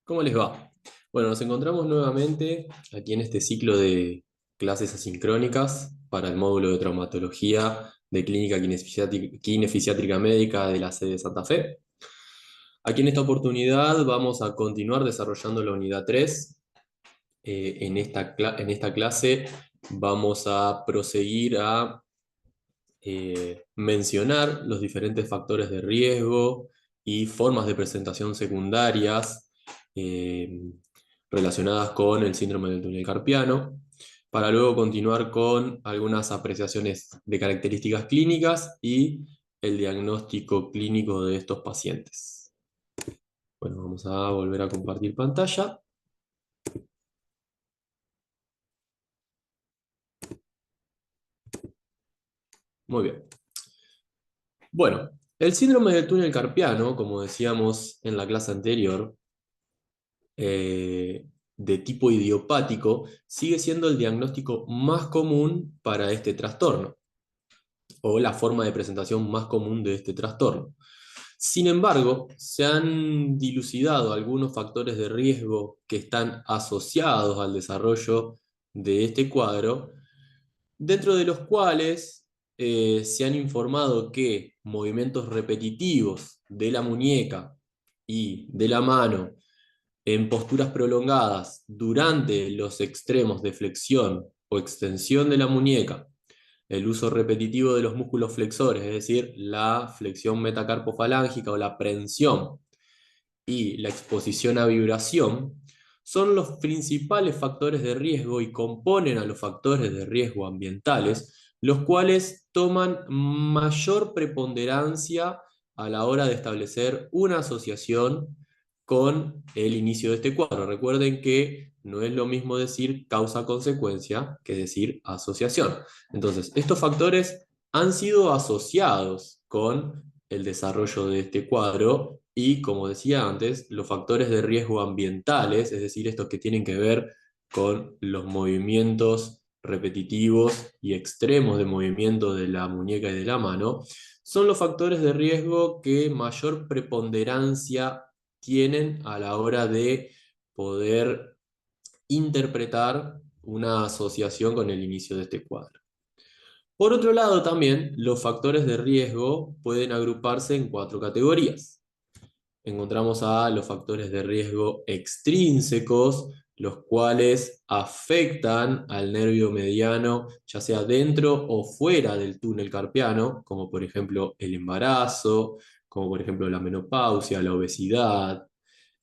¿Cómo les va? Bueno, nos encontramos nuevamente aquí en este ciclo de clases asincrónicas para el módulo de traumatología de clínica kinefisiátrica médica de la sede de Santa Fe. Aquí en esta oportunidad vamos a continuar desarrollando la unidad 3. En esta clase vamos a proseguir a mencionar los diferentes factores de riesgo y formas de presentación secundarias eh, relacionadas con el síndrome del túnel carpiano, para luego continuar con algunas apreciaciones de características clínicas y el diagnóstico clínico de estos pacientes. Bueno, vamos a volver a compartir pantalla. Muy bien. Bueno, el síndrome del túnel carpiano, como decíamos en la clase anterior, de tipo idiopático, sigue siendo el diagnóstico más común para este trastorno, o la forma de presentación más común de este trastorno. Sin embargo, se han dilucidado algunos factores de riesgo que están asociados al desarrollo de este cuadro, dentro de los cuales se han informado que movimientos repetitivos de la muñeca y de la mano en posturas prolongadas durante los extremos de flexión o extensión de la muñeca, el uso repetitivo de los músculos flexores, es decir, la flexión metacarpofalángica o la prensión, y la exposición a vibración, son los principales factores de riesgo y componen a los factores de riesgo ambientales, los cuales toman mayor preponderancia a la hora de establecer una asociación con el inicio de este cuadro. Recuerden que no es lo mismo decir causa-consecuencia que decir asociación. Entonces, estos factores han sido asociados con el desarrollo de este cuadro y, como decía antes, los factores de riesgo ambientales, es decir, estos que tienen que ver con los movimientos repetitivos y extremos de movimiento de la muñeca y de la mano, son los factores de riesgo que mayor preponderancia tienen a la hora de poder interpretar una asociación con el inicio de este cuadro. Por otro lado, también los factores de riesgo pueden agruparse en cuatro categorías. Encontramos a los factores de riesgo extrínsecos, los cuales afectan al nervio mediano, ya sea dentro o fuera del túnel carpiano, como por ejemplo el embarazo, como por ejemplo la menopausia, la obesidad,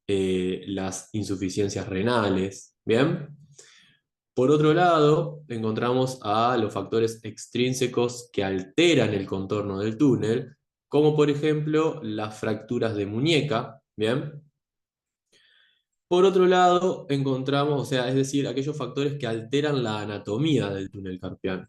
las insuficiencias renales. ¿Bien? Por otro lado, encontramos a los factores extrínsecos que alteran el contorno del túnel, como por ejemplo las fracturas de muñeca, ¿bien? Por otro lado, encontramos, o sea, es decir, aquellos factores que alteran la anatomía del túnel carpiano.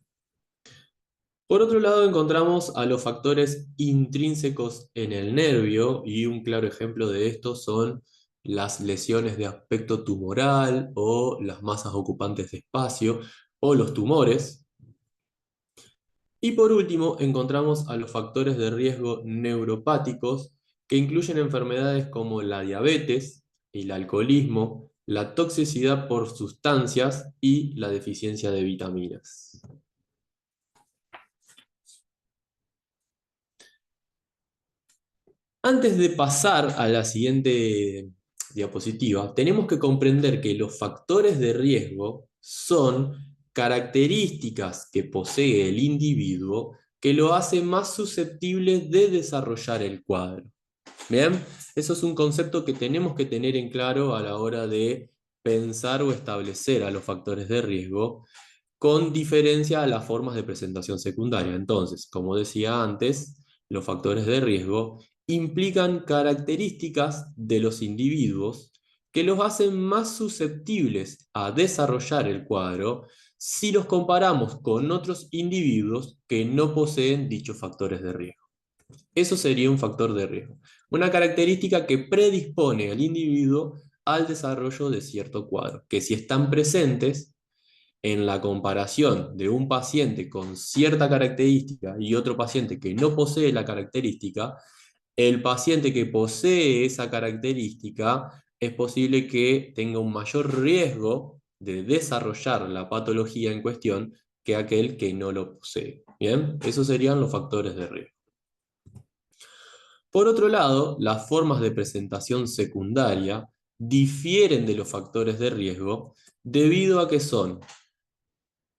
Por otro lado, encontramos a los factores intrínsecos en el nervio, y un claro ejemplo de esto son las lesiones de aspecto tumoral o las masas ocupantes de espacio o los tumores. Y por último, encontramos a los factores de riesgo neuropáticos, que incluyen enfermedades como la diabetes, el alcoholismo, la toxicidad por sustancias y la deficiencia de vitaminas. Antes de pasar a la siguiente diapositiva, tenemos que comprender que los factores de riesgo son características que posee el individuo que lo hace más susceptible de desarrollar el cuadro. ¿Bien? Eso es un concepto que tenemos que tener en claro a la hora de pensar o establecer a los factores de riesgo, con diferencia a las formas de presentación secundaria. Entonces, como decía antes, los factores de riesgo implican características de los individuos que los hacen más susceptibles a desarrollar el cuadro si los comparamos con otros individuos que no poseen dichos factores de riesgo. Eso sería un factor de riesgo, una característica que predispone al individuo al desarrollo de cierto cuadro, que si están presentes en la comparación de un paciente con cierta característica y otro paciente que no posee la característica, el paciente que posee esa característica es posible que tenga un mayor riesgo de desarrollar la patología en cuestión que aquel que no lo posee. Bien, esos serían los factores de riesgo. Por otro lado, las formas de presentación secundaria difieren de los factores de riesgo debido a que son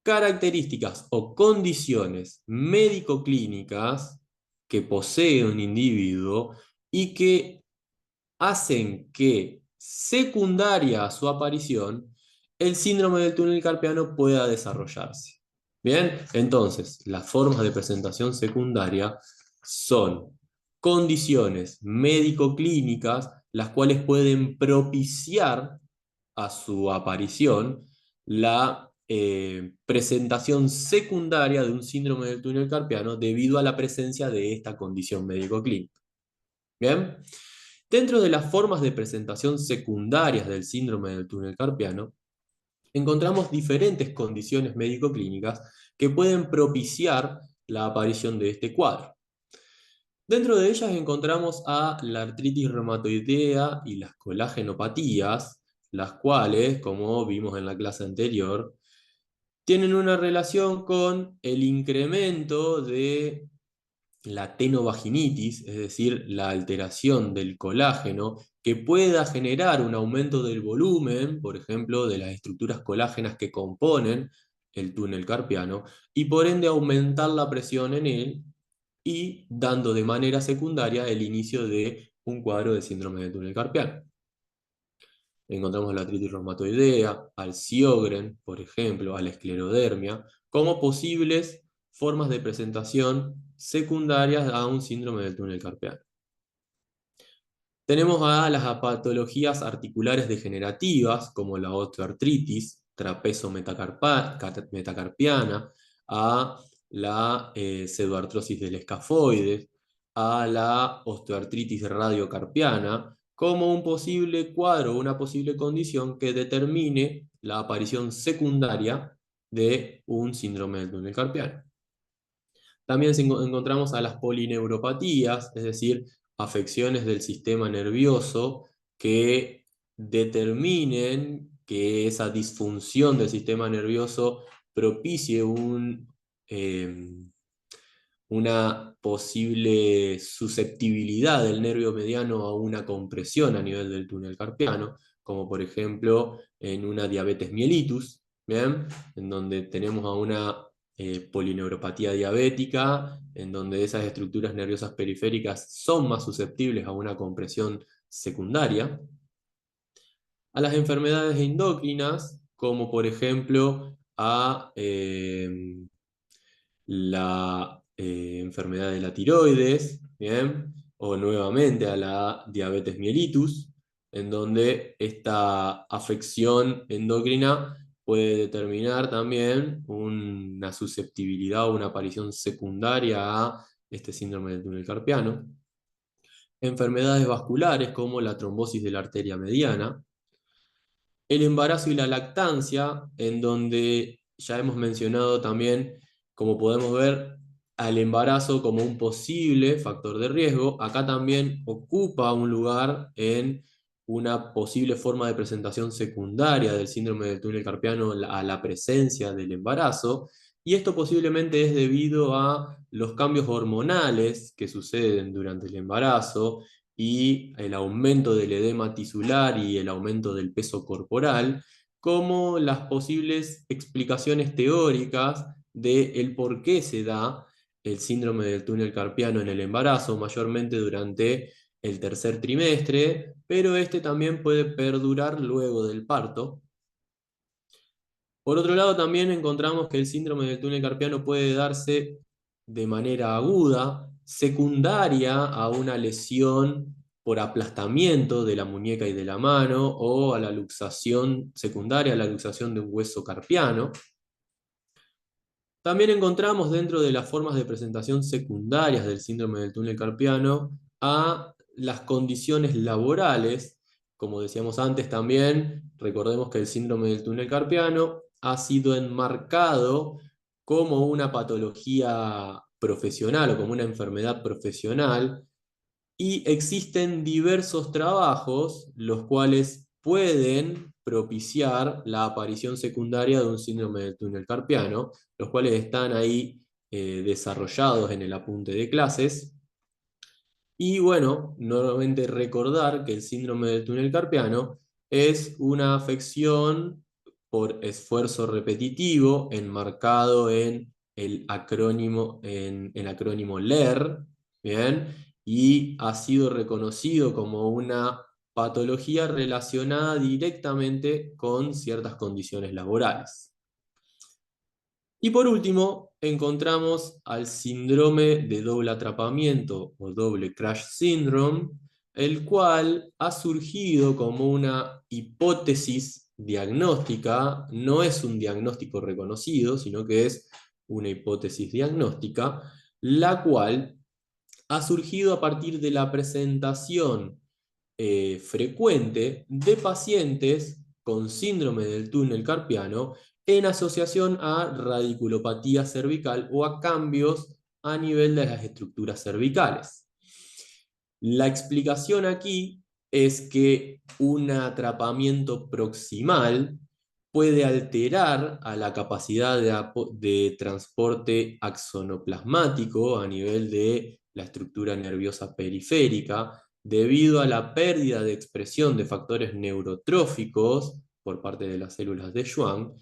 características o condiciones médico-clínicas que posee un individuo y que hacen que, secundaria a su aparición, el síndrome del túnel carpiano pueda desarrollarse. Bien, entonces, las formas de presentación secundaria son condiciones médico-clínicas, las cuales pueden propiciar a su aparición la presentación secundaria de un síndrome del túnel carpiano debido a la presencia de esta condición médico-clínica. Bien, dentro de las formas de presentación secundarias del síndrome del túnel carpiano, encontramos diferentes condiciones médico-clínicas que pueden propiciar la aparición de este cuadro. Dentro de ellas encontramos a la artritis reumatoidea y las colagenopatías, las cuales, como vimos en la clase anterior, tienen una relación con el incremento de la tenovaginitis, es decir, la alteración del colágeno, que pueda generar un aumento del volumen, por ejemplo, de las estructuras colágenas que componen el túnel carpiano, y por ende aumentar la presión en él y dando de manera secundaria el inicio de un cuadro de síndrome del túnel carpiano. Encontramos la artritis reumatoidea, al Sjögren, por ejemplo, a la esclerodermia, como posibles formas de presentación secundarias a un síndrome del túnel carpiano. Tenemos a las patologías articulares degenerativas, como la osteoartritis, trapezo metacarpiana, a la pseudoartrosis del escafoides, a la osteoartritis radiocarpiana, como un posible cuadro, una posible condición que determine la aparición secundaria de un síndrome del túnel carpiano. También encontramos a las polineuropatías, es decir, afecciones del sistema nervioso que determinen que esa disfunción del sistema nervioso propicie una posible susceptibilidad del nervio mediano a una compresión a nivel del túnel carpiano, como por ejemplo en una diabetes mellitus, ¿bien? En donde tenemos a una polineuropatía diabética, en donde esas estructuras nerviosas periféricas son más susceptibles a una compresión secundaria, a las enfermedades endocrinas, como por ejemplo a la enfermedad de la tiroides, ¿bien? O nuevamente a la diabetes mellitus, en donde esta afección endocrina puede determinar también una susceptibilidad o una aparición secundaria a este síndrome del túnel carpiano. Enfermedades vasculares como la trombosis de la arteria mediana, el embarazo y la lactancia, en donde ya hemos mencionado también, como podemos ver, al embarazo como un posible factor de riesgo. Acá también ocupa un lugar en una posible forma de presentación secundaria del síndrome del túnel carpiano a la presencia del embarazo. Y esto posiblemente es debido a los cambios hormonales que suceden durante el embarazo y el aumento del edema tisular y el aumento del peso corporal, como las posibles explicaciones teóricas del por qué se da el síndrome del túnel carpiano en el embarazo, mayormente durante el tercer trimestre, pero este también puede perdurar luego del parto. Por otro lado, también encontramos que el síndrome del túnel carpiano puede darse de manera aguda, secundaria a una lesión por aplastamiento de la muñeca y de la mano, o a la luxación secundaria, a la luxación de un hueso carpiano. También encontramos dentro de las formas de presentación secundarias del síndrome del túnel carpiano a las condiciones laborales. Como decíamos antes también, recordemos que el síndrome del túnel carpiano ha sido enmarcado como una patología profesional o como una enfermedad profesional, Y existen diversos trabajos los cuales pueden propiciar la aparición secundaria de un síndrome del túnel carpiano, los cuales están ahí desarrollados en el apunte de clases. Y bueno, nuevamente recordar que el síndrome del túnel carpiano es una afección por esfuerzo repetitivo enmarcado en el acrónimo LER, ¿bien? Y ha sido reconocido como una patología relacionada directamente con ciertas condiciones laborales. Y por último, encontramos al síndrome de doble atrapamiento o doble crash syndrome, el cual ha surgido como una hipótesis diagnóstica, no es un diagnóstico reconocido, sino que es una hipótesis diagnóstica, la cual ha surgido a partir de la presentación frecuente de pacientes con síndrome del túnel carpiano en asociación a radiculopatía cervical o a cambios a nivel de las estructuras cervicales. La explicación aquí es que un atrapamiento proximal puede alterar a la capacidad de transporte axonoplasmático a nivel de la estructura nerviosa periférica, debido a la pérdida de expresión de factores neurotróficos por parte de las células de Schwann,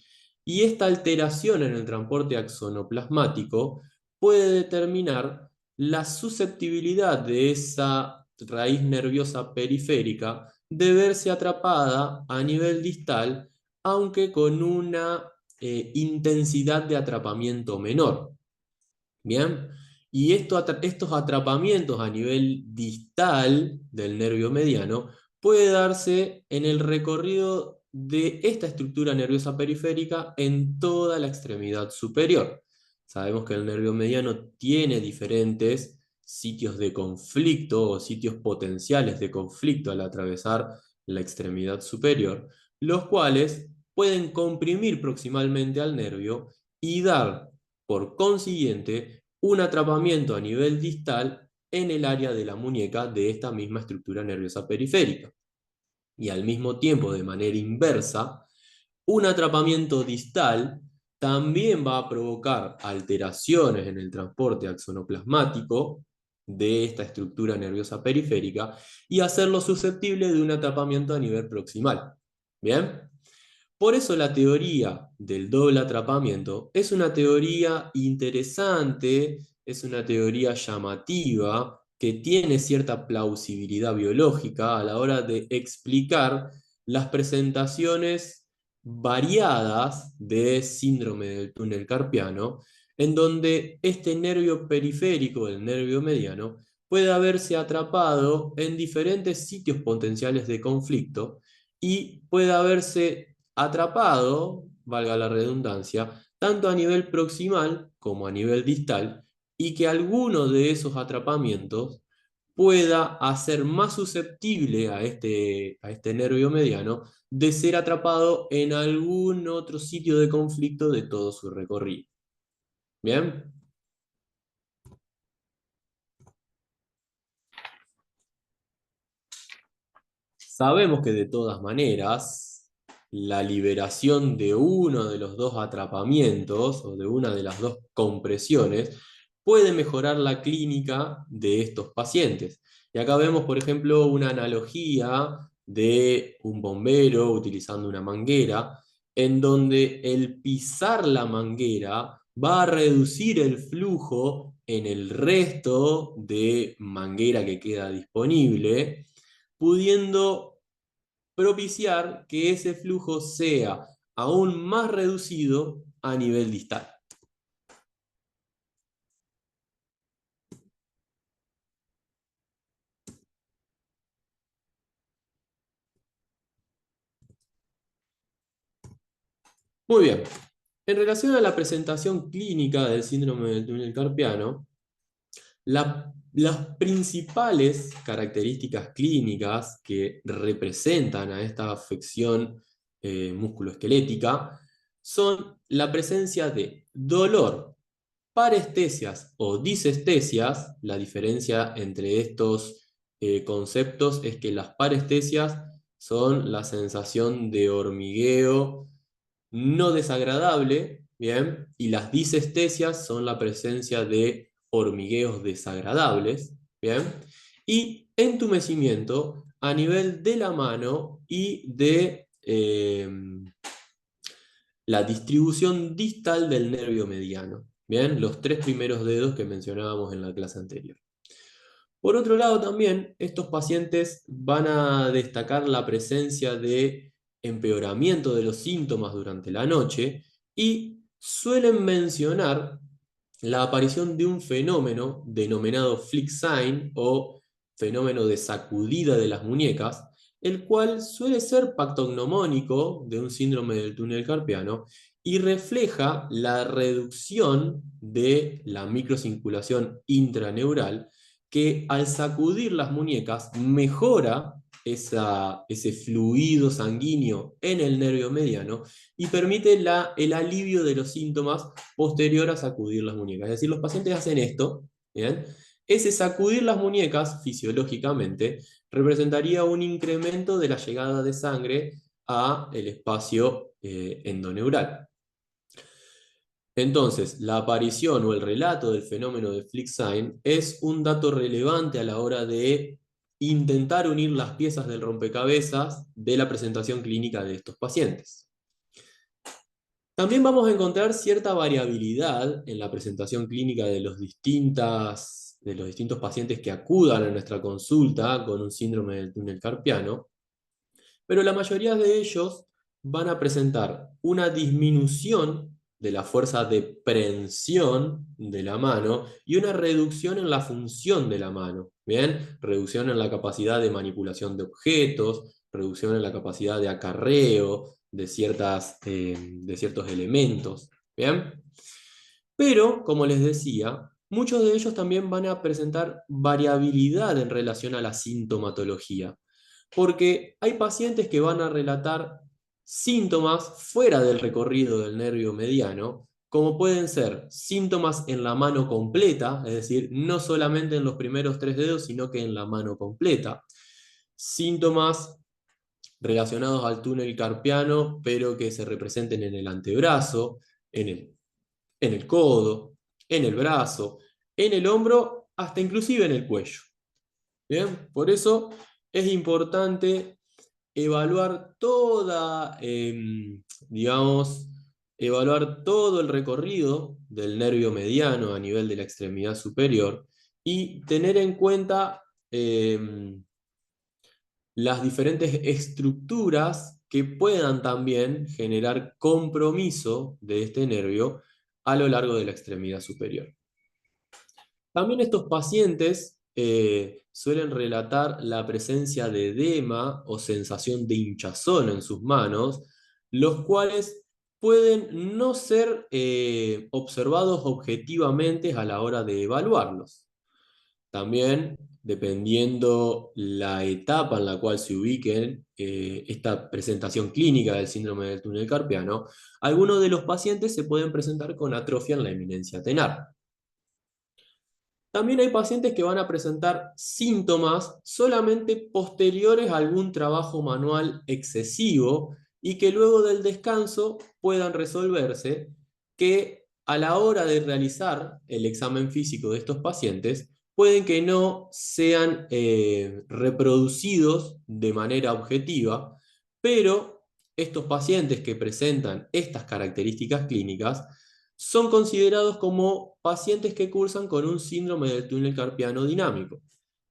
y esta alteración en el transporte axonoplasmático puede determinar la susceptibilidad de esa raíz nerviosa periférica de verse atrapada a nivel distal, aunque con una intensidad de atrapamiento menor. ¿Bien? Y estos atrapamientos a nivel distal del nervio mediano puede darse en el recorrido de esta estructura nerviosa periférica en toda la extremidad superior. Sabemos que el nervio mediano tiene diferentes sitios de conflicto o sitios potenciales de conflicto al atravesar la extremidad superior, los cuales pueden comprimir proximalmente al nervio y dar, por consiguiente, un atrapamiento a nivel distal en el área de la muñeca de esta misma estructura nerviosa periférica. Y al mismo tiempo, de manera inversa, un atrapamiento distal también va a provocar alteraciones en el transporte axonoplasmático de esta estructura nerviosa periférica y hacerlo susceptible de un atrapamiento a nivel proximal. ¿Bien? Por eso la teoría del doble atrapamiento es una teoría interesante, es una teoría llamativa, que tiene cierta plausibilidad biológica a la hora de explicar las presentaciones variadas de síndrome del túnel carpiano, en donde este nervio periférico, el nervio mediano, puede haberse atrapado en diferentes sitios potenciales de conflicto y puede haberse atrapado, valga la redundancia, tanto a nivel proximal como a nivel distal, y que alguno de esos atrapamientos pueda hacer más susceptible a este nervio mediano de ser atrapado en algún otro sitio de conflicto de todo su recorrido. ¿Bien? Sabemos que de todas maneras, la liberación de uno de los dos atrapamientos o de una de las dos compresiones puede mejorar la clínica de estos pacientes. Y acá vemos, por ejemplo, una analogía de un bombero utilizando una manguera, en donde el pisar la manguera va a reducir el flujo en el resto de manguera que queda disponible, pudiendo propiciar que ese flujo sea aún más reducido a nivel distal. Muy bien. En relación a la presentación clínica del síndrome del túnel carpiano, las principales características clínicas que representan a esta afección musculoesquelética son la presencia de dolor, parestesias o disestesias. La diferencia entre estos conceptos es que las parestesias son la sensación de hormigueo no desagradable, ¿bien? Y las disestesias son la presencia de hormigueos desagradables, ¿bien? Y entumecimiento a nivel de la mano y de la distribución distal del nervio mediano, ¿bien? Los tres primeros dedos que mencionábamos en la clase anterior. Por otro lado, también estos pacientes van a destacar la presencia de empeoramiento de los síntomas durante la noche y suelen mencionar la aparición de un fenómeno denominado flick sign o fenómeno de sacudida de las muñecas, el cual suele ser pactognomónico de un síndrome del túnel carpiano y refleja la reducción de la microcirculación intraneural que al sacudir las muñecas mejora ese fluido sanguíneo en el nervio mediano y permite el alivio de los síntomas posterior a sacudir las muñecas. Es decir, los pacientes hacen esto, ¿bien? Ese sacudir las muñecas fisiológicamente representaría un incremento de la llegada de sangre a el espacio endoneural. Entonces, la aparición o el relato del fenómeno de flick sign es un dato relevante a la hora de intentar unir las piezas del rompecabezas de la presentación clínica de estos pacientes. También vamos a encontrar cierta variabilidad en la presentación clínica de los distintos pacientes que acudan a nuestra consulta con un síndrome del túnel carpiano, pero la mayoría de ellos van a presentar una disminución de la fuerza de prensión de la mano y una reducción en la función de la mano, ¿bien? Reducción en la capacidad de manipulación de objetos, reducción en la capacidad de acarreo de ciertos elementos, ¿bien? Pero, como les decía, muchos de ellos también van a presentar variabilidad en relación a la sintomatología, porque hay pacientes que van a relatar síntomas fuera del recorrido del nervio mediano, como pueden ser síntomas en la mano completa, es decir, no solamente en los primeros tres dedos, sino que en la mano completa, síntomas relacionados al túnel carpiano, pero que se representen en el antebrazo, en el codo, en el brazo, en el hombro, hasta inclusive en el cuello. ¿Bien? Por eso es importante evaluar digamos, evaluar todo el recorrido del nervio mediano a nivel de la extremidad superior y tener en cuenta las diferentes estructuras que puedan también generar compromiso de este nervio a lo largo de la extremidad superior. También estos pacientes suelen relatar la presencia de edema o sensación de hinchazón en sus manos, los cuales pueden no ser observados objetivamente a la hora de evaluarlos. También, dependiendo la etapa en la cual se ubiquen esta presentación clínica del síndrome del túnel carpiano, algunos de los pacientes se pueden presentar con atrofia en la eminencia tenar. También hay pacientes que van a presentar síntomas solamente posteriores a algún trabajo manual excesivo y que luego del descanso puedan resolverse, que a la hora de realizar el examen físico de estos pacientes pueden que no sean reproducidos de manera objetiva, pero estos pacientes que presentan estas características clínicas son considerados como pacientes que cursan con un síndrome del túnel carpiano dinámico,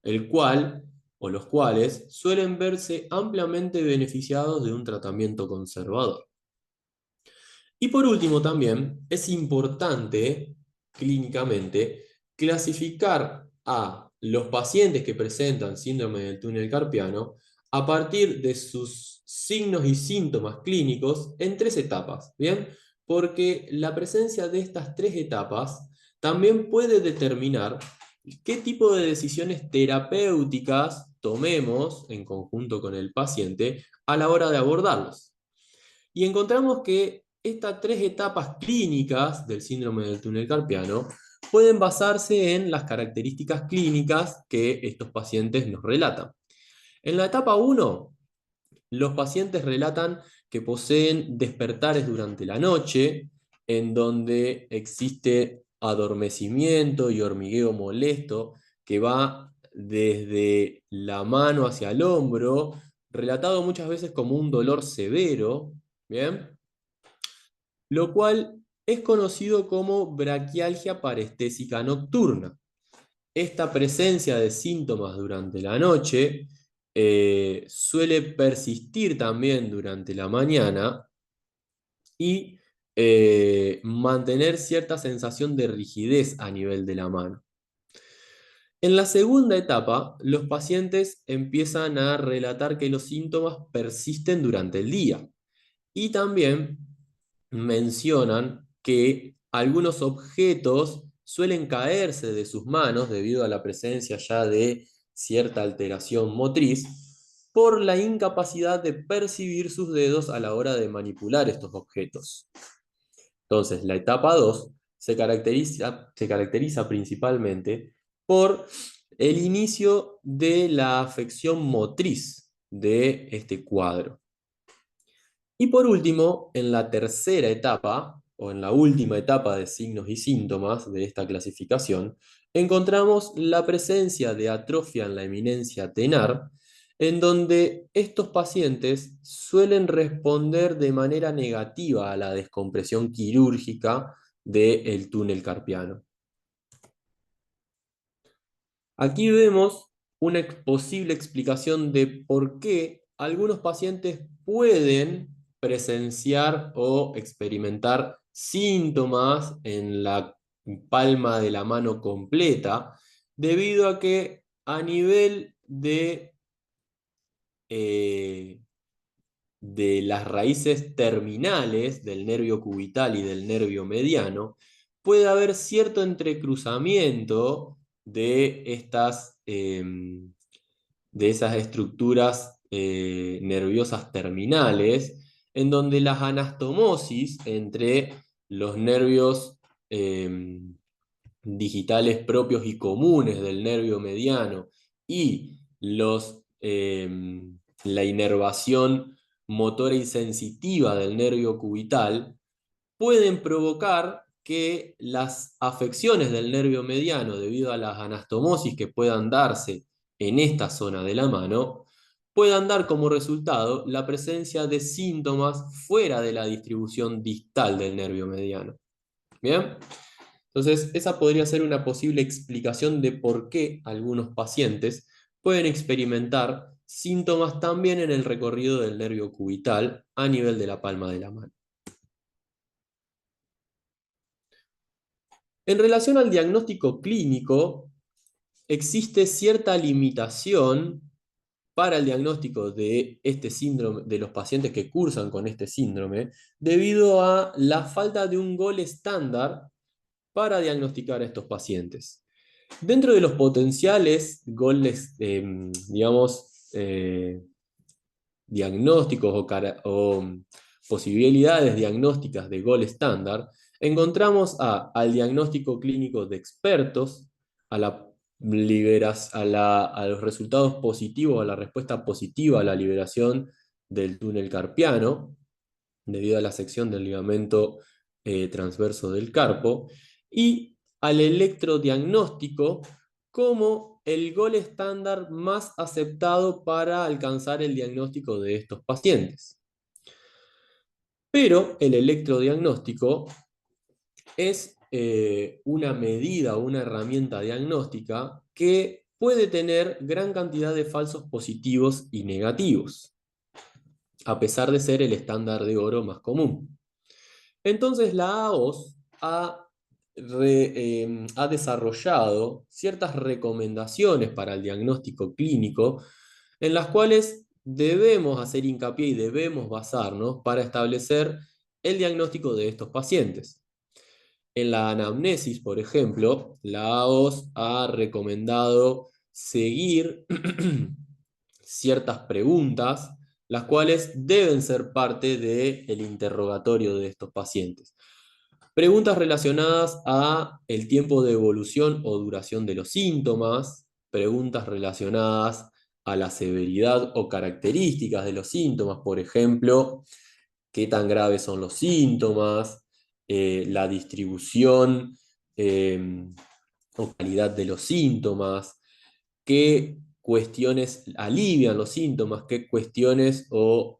el cual o los cuales suelen verse ampliamente beneficiados de un tratamiento conservador. Y por último también es importante clínicamente clasificar a los pacientes que presentan síndrome del túnel carpiano a partir de sus signos y síntomas clínicos en tres etapas, ¿bien? Porque la presencia de estas tres etapas también puede determinar qué tipo de decisiones terapéuticas tomemos en conjunto con el paciente a la hora de abordarlos. Y encontramos que estas tres etapas clínicas del síndrome del túnel carpiano pueden basarse en las características clínicas que estos pacientes nos relatan. En la etapa 1, los pacientes relatan que poseen despertares durante la noche, en donde existe adormecimiento y hormigueo molesto que va desde la mano hacia el hombro, relatado muchas veces como un dolor severo, ¿bien? Lo cual es conocido como braquialgia parestésica nocturna. Esta presencia de síntomas durante la noche suele persistir también durante la mañana y mantener cierta sensación de rigidez a nivel de la mano. En la segunda etapa, los pacientes empiezan a relatar que los síntomas persisten durante el día y también mencionan que algunos objetos suelen caerse de sus manos debido a la presencia ya de cierta alteración motriz por la incapacidad de percibir sus dedos a la hora de manipular estos objetos. Entonces, la etapa 2 se caracteriza principalmente por el inicio de la afección motriz de este cuadro. Y por último, en la tercera etapa, o en la última etapa de signos y síntomas de esta clasificación, encontramos la presencia de atrofia en la eminencia tenar, en donde estos pacientes suelen responder de manera negativa a la descompresión quirúrgica del túnel carpiano. Aquí vemos una posible explicación de por qué algunos pacientes pueden presenciar o experimentar síntomas en la palma de la mano completa, debido a que a nivel eh, de las raíces terminales del nervio cubital y del nervio mediano, puede haber cierto entrecruzamiento de de esas estructuras nerviosas terminales, en donde las anastomosis entre los nervios digitales propios y comunes del nervio mediano y la inervación motora y sensitiva del nervio cubital pueden provocar que las afecciones del nervio mediano, debido a las anastomosis que puedan darse en esta zona de la mano, puedan dar como resultado la presencia de síntomas fuera de la distribución distal del nervio mediano. ¿Bien? Entonces, esa podría ser una posible explicación de por qué algunos pacientes pueden experimentar síntomas también en el recorrido del nervio cubital a nivel de la palma de la mano. En relación al diagnóstico clínico, existe cierta limitación para el diagnóstico de este síndrome, de los pacientes que cursan con este síndrome, debido a la falta de un gol estándar para diagnosticar a estos pacientes. Dentro de los potenciales goles, digamos, diagnósticos o posibilidades diagnósticas de gol estándar, encontramos al diagnóstico clínico de expertos, a los resultados positivos, a la respuesta positiva a la liberación del túnel carpiano, debido a la sección del ligamento transverso del carpo, y al electrodiagnóstico como el gol estándar más aceptado para alcanzar el diagnóstico de estos pacientes. Pero el electrodiagnóstico es una medida o una herramienta diagnóstica que puede tener gran cantidad de falsos positivos y negativos, a pesar de ser el estándar de oro más común. Entonces la AOS ha desarrollado ciertas recomendaciones para el diagnóstico clínico en las cuales debemos hacer hincapié y debemos basarnos para establecer el diagnóstico de estos pacientes. En la anamnesis, por ejemplo, la AOS ha recomendado seguir ciertas preguntas, las cuales deben ser parte del interrogatorio de estos pacientes. Preguntas relacionadas a el tiempo de evolución o duración de los síntomas, preguntas relacionadas a la severidad o características de los síntomas, por ejemplo, qué tan graves son los síntomas, la distribución o calidad de los síntomas, qué cuestiones alivian los síntomas, qué cuestiones o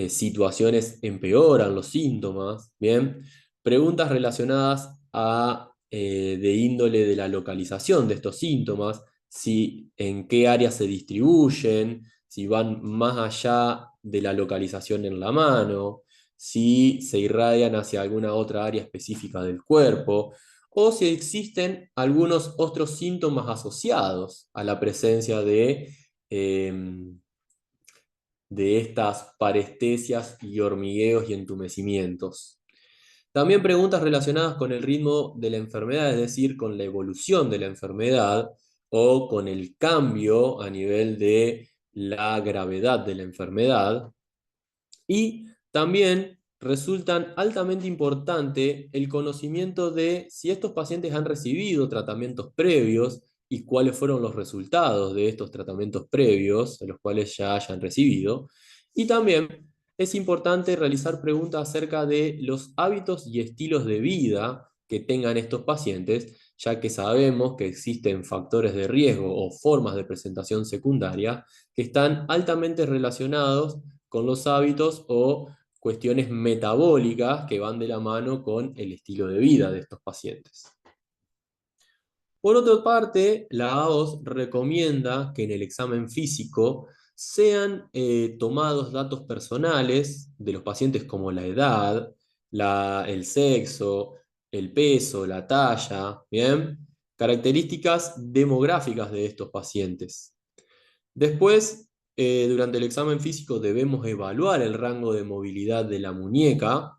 situaciones empeoran los síntomas, ¿bien? Preguntas relacionadas a, de índole de la localización de estos síntomas, si en qué áreas se distribuyen, si van más allá de la localización en la mano, si se irradian hacia alguna otra área específica del cuerpo, o si existen algunos otros síntomas asociados a la presencia de estas parestesias y hormigueos y entumecimientos. También preguntas relacionadas con el ritmo de la enfermedad, es decir, con la evolución de la enfermedad o con el cambio a nivel de la gravedad de la enfermedad. Y también resultan altamente importante el conocimiento de si estos pacientes han recibido tratamientos previos y cuáles fueron los resultados de estos tratamientos previos, de los cuales ya hayan recibido. Y también es importante realizar preguntas acerca de los hábitos y estilos de vida que tengan estos pacientes, ya que sabemos que existen factores de riesgo o formas de presentación secundaria que están altamente relacionados con los hábitos o cuestiones metabólicas que van de la mano con el estilo de vida de estos pacientes. Por otra parte, la AOS recomienda que en el examen físico sean tomados datos personales de los pacientes como la edad, el sexo, el peso, la talla, ¿bien? Características demográficas de estos pacientes. Después, durante el examen físico debemos evaluar el rango de movilidad de la muñeca,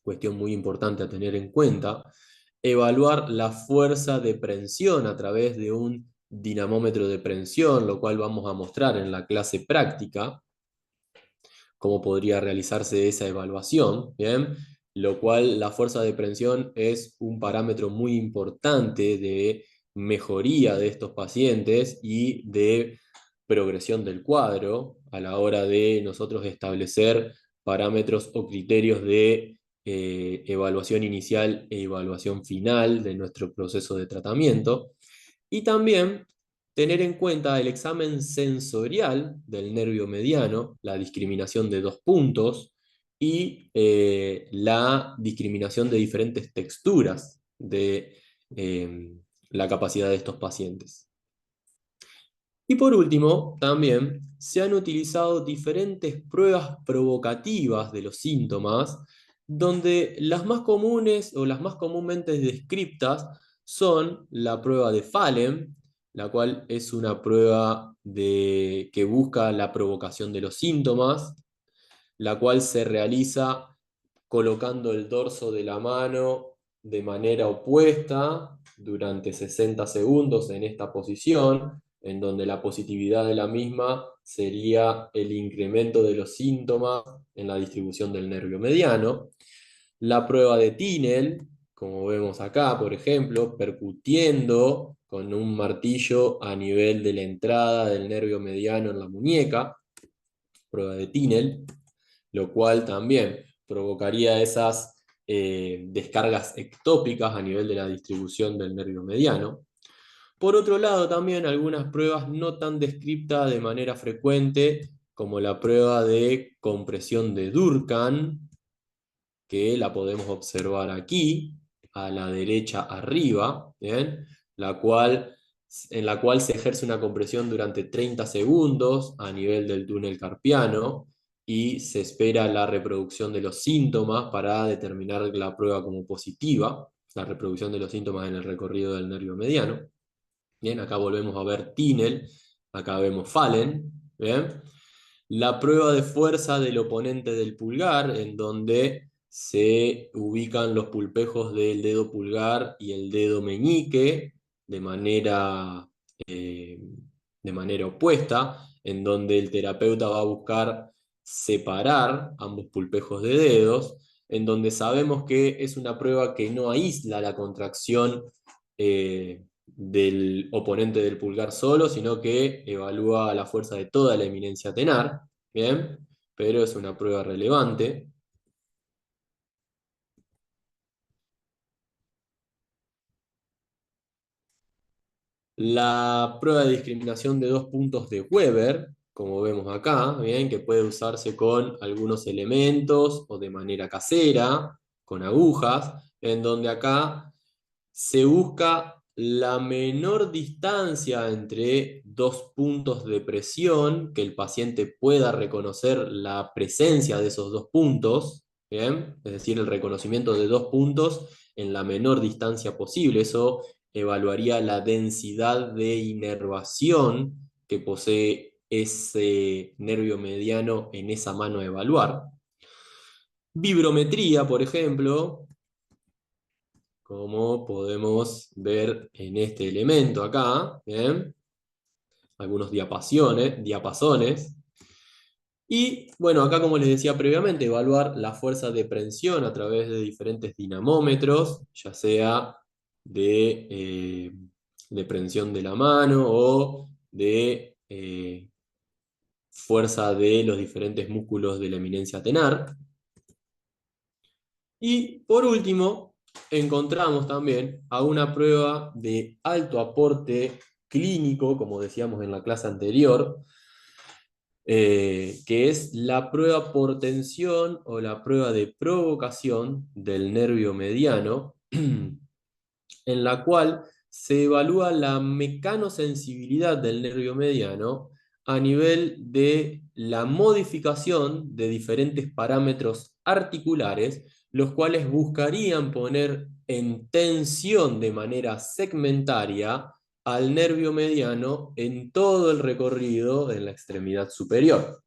cuestión muy importante a tener en cuenta, evaluar la fuerza de prensión a través de un dinamómetro de prensión, lo cual vamos a mostrar en la clase práctica, cómo podría realizarse esa evaluación, ¿bien? Lo cual la fuerza de prensión es un parámetro muy importante de mejoría de estos pacientes y de progresión del cuadro a la hora de nosotros establecer parámetros o criterios de evaluación inicial e evaluación final de nuestro proceso de tratamiento. Y también tener en cuenta el examen sensorial del nervio mediano, la discriminación de dos puntos y la discriminación de diferentes texturas de la capacidad de estos pacientes. Y por último, también se han utilizado diferentes pruebas provocativas de los síntomas, donde las más comunes o las más comúnmente descriptas son la prueba de Fallen, la cual es una prueba que busca la provocación de los síntomas, la cual se realiza colocando el dorso de la mano de manera opuesta durante 60 segundos en esta posición, en donde la positividad de la misma sería el incremento de los síntomas en la distribución del nervio mediano. La prueba de Tinel, como vemos acá, por ejemplo, percutiendo con un martillo a nivel de la entrada del nervio mediano en la muñeca, prueba de Tinel, lo cual también provocaría esas descargas ectópicas a nivel de la distribución del nervio mediano. Por otro lado, también algunas pruebas no tan descriptas de manera frecuente, como la prueba de compresión de Durkheim, que la podemos observar aquí, a la derecha arriba, ¿bien? En la cual se ejerce una compresión durante 30 segundos a nivel del túnel carpiano y se espera la reproducción de los síntomas para determinar la prueba como positiva, la reproducción de los síntomas en el recorrido del nervio mediano. Bien, acá volvemos a ver Tinel, acá vemos Fallen, ¿bien? La prueba de fuerza del oponente del pulgar, en donde se ubican los pulpejos del dedo pulgar y el dedo meñique de manera, eh, de manera opuesta, en donde el terapeuta va a buscar separar ambos pulpejos de dedos, en donde sabemos que es una prueba que no aísla la contracción del oponente del pulgar solo, sino que evalúa la fuerza de toda la eminencia tenar, ¿bien? Pero es una prueba relevante. La prueba de discriminación de dos puntos de Weber, como vemos acá, ¿bien? Que puede usarse con algunos elementos o de manera casera, con agujas, en donde acá se busca la menor distancia entre dos puntos de presión, que el paciente pueda reconocer la presencia de esos dos puntos, ¿bien? Es decir, el reconocimiento de dos puntos en la menor distancia posible. Eso evaluaría la densidad de inervación que posee ese nervio mediano en esa mano a evaluar. Vibrometría, por ejemplo, como podemos ver en este elemento acá, ¿bien? Algunos diapasones. Y bueno, acá como les decía previamente, evaluar la fuerza de prensión a través de diferentes dinamómetros, ya sea de prensión de la mano o de fuerza de los diferentes músculos de la eminencia tenar. Y por último, encontramos también a una prueba de alto aporte clínico, como decíamos en la clase anterior, que es la prueba por tensión o la prueba de provocación del nervio mediano, en la cual se evalúa la mecanosensibilidad del nervio mediano a nivel de la modificación de diferentes parámetros articulares, los cuales buscarían poner en tensión de manera segmentaria al nervio mediano en todo el recorrido en la extremidad superior.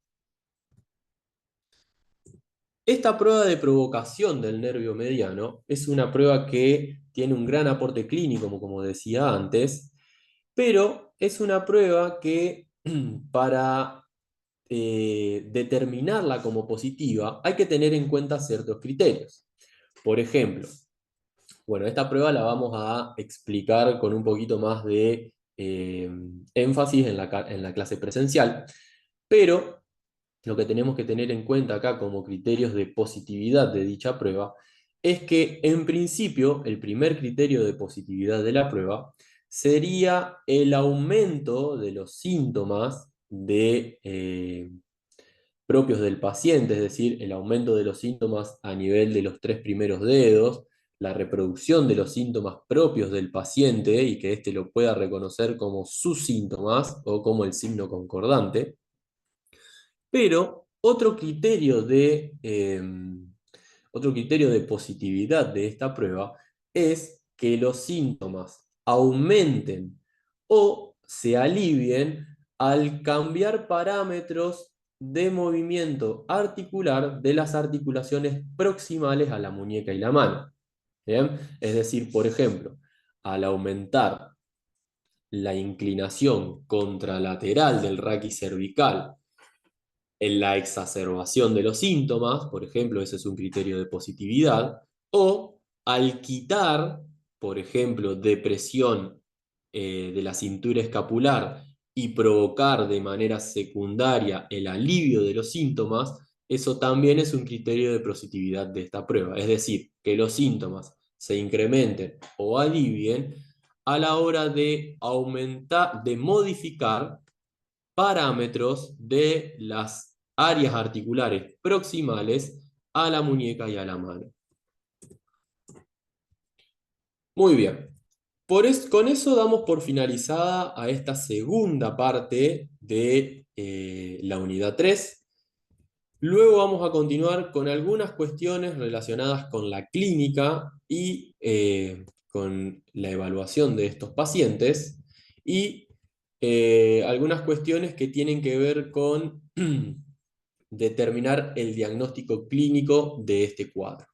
Esta prueba de provocación del nervio mediano es una prueba que tiene un gran aporte clínico, como decía antes, pero es una prueba que para determinarla como positiva hay que tener en cuenta ciertos criterios. Por ejemplo, bueno, esta prueba la vamos a explicar con un poquito más de énfasis en la clase presencial, pero lo que tenemos que tener en cuenta acá como criterios de positividad de dicha prueba es que en principio el primer criterio de positividad de la prueba sería el aumento de los síntomas propios del paciente, es decir, el aumento de los síntomas a nivel de los tres primeros dedos, la reproducción de los síntomas propios del paciente y que éste lo pueda reconocer como sus síntomas o como el signo concordante. Pero otro criterio de positividad de esta prueba es que los síntomas aumenten o se alivien al cambiar parámetros de movimiento articular de las articulaciones proximales a la muñeca y la mano. ¿Bien? Es decir, por ejemplo, al aumentar la inclinación contralateral del raquis cervical en la exacerbación de los síntomas, por ejemplo, ese es un criterio de positividad, o al quitar, por ejemplo, depresión de la cintura escapular y provocar de manera secundaria el alivio de los síntomas, eso también es un criterio de positividad de esta prueba, es decir, que los síntomas se incrementen o alivien a la hora de aumentar, de modificar parámetros de las áreas articulares proximales a la muñeca y a la mano. Muy bien. Con eso damos por finalizada a esta segunda parte de la unidad 3. Luego vamos a continuar con algunas cuestiones relacionadas con la clínica y con la evaluación de estos pacientes y algunas cuestiones que tienen que ver con determinar el diagnóstico clínico de este cuadro.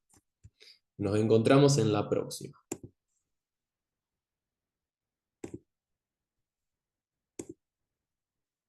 Nos encontramos en la próxima.